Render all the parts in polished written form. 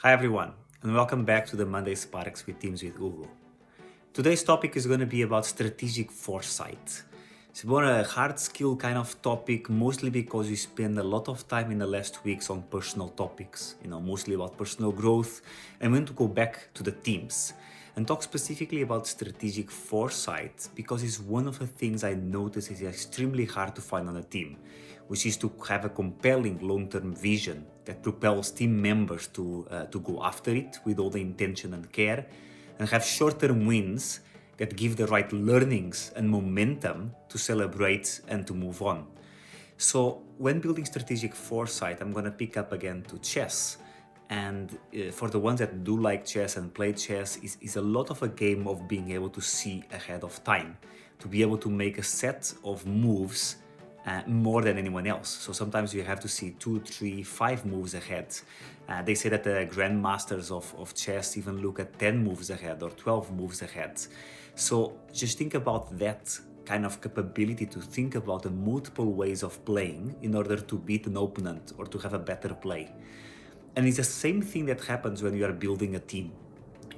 Hi everyone, and welcome back to the Monday Sparks with Teams with Hugo. Today's topic is going to be about strategic foresight. It's more a hard skill kind of topic, mostly because we spend a lot of time in the last weeks on personal topics, mostly about personal growth, and we want to go back to the teams and talk specifically about strategic foresight because it's one of the things I notice is extremely hard to find on a team, which is to have a compelling long-term vision that propels team members to go after it with all the intention and care, and have short-term wins that give the right learnings and momentum to celebrate and to move on. So when building strategic foresight, I'm going to pick up again to chess. And for the ones that do like chess and play chess, is a lot of a game of being able to see ahead of time, to be able to make a set of moves more than anyone else. So sometimes you have to see 2, 3, 5 moves ahead. They say that the grandmasters of chess even look at 10 moves ahead or 12 moves ahead. So just think about that kind of capability to think about the multiple ways of playing in order to beat an opponent or to have a better play. And it's the same thing that happens when we are building a team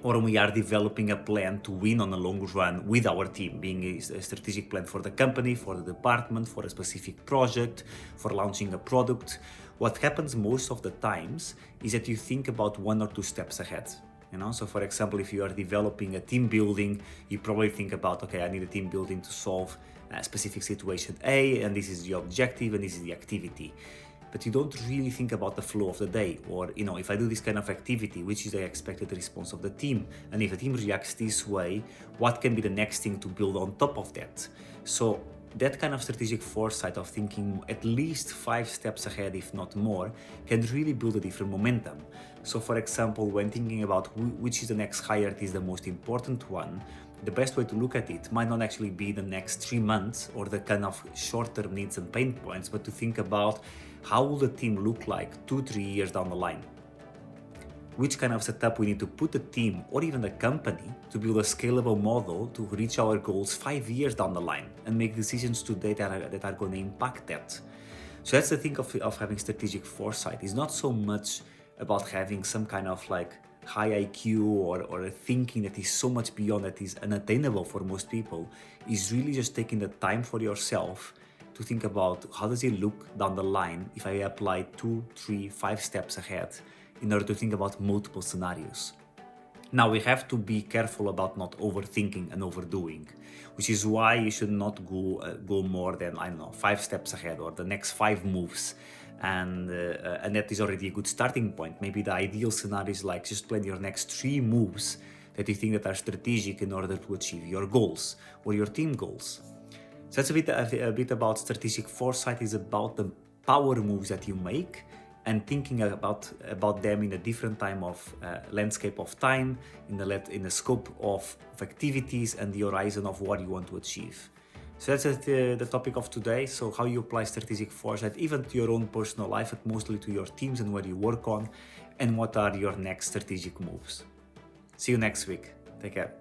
or when we are developing a plan to win on a long run with our team, being a strategic plan for the company, for the department, for a specific project, for launching a product. What happens most of the times is that you think about 1 or 2 steps ahead. So for example, if you are developing a team building, you probably think about, okay, I need a team building to solve a specific situation A, and this is the objective and this is the activity. But you don't really think about the flow of the day, or if I do this kind of activity, which is the expected response of the team, and if the team reacts this way, what can be the next thing to build on top of that? So that kind of strategic foresight of thinking at least 5 steps ahead, if not more, can really build a different momentum. So for example, when thinking about which is the next hierarchy is the most important one, the best way to look at it might not actually be the next 3 months or the kind of short-term needs and pain points, but to think about how will the team look like 2-3 years down the line? Which kind of setup we need to put the team or even the company to build a scalable model to reach our goals 5 years down the line and make decisions today that are going to impact that. So that's the thing of having strategic foresight. It's not so much about having some kind of high IQ or a thinking that is so much beyond that is unattainable for most people. Is really just taking the time for yourself to think about how does it look down the line if I apply 2, 3, 5 steps ahead in order to think about multiple scenarios. Now we have to be careful about not overthinking and overdoing, which is why you should not go more than 5 steps ahead or the next 5 moves, and that is already a good starting point. Maybe the ideal scenario is just plan your next 3 moves that you think that are strategic in order to achieve your goals or your team goals. So that's a bit about strategic foresight. Is about the power moves that you make and thinking about them in a different time of landscape of time, in the scope of activities and the horizon of what you want to achieve. So that's the topic of today. So how you apply strategic foresight even to your own personal life, but mostly to your teams and where you work on, and what are your next strategic moves. See you next week. Take care.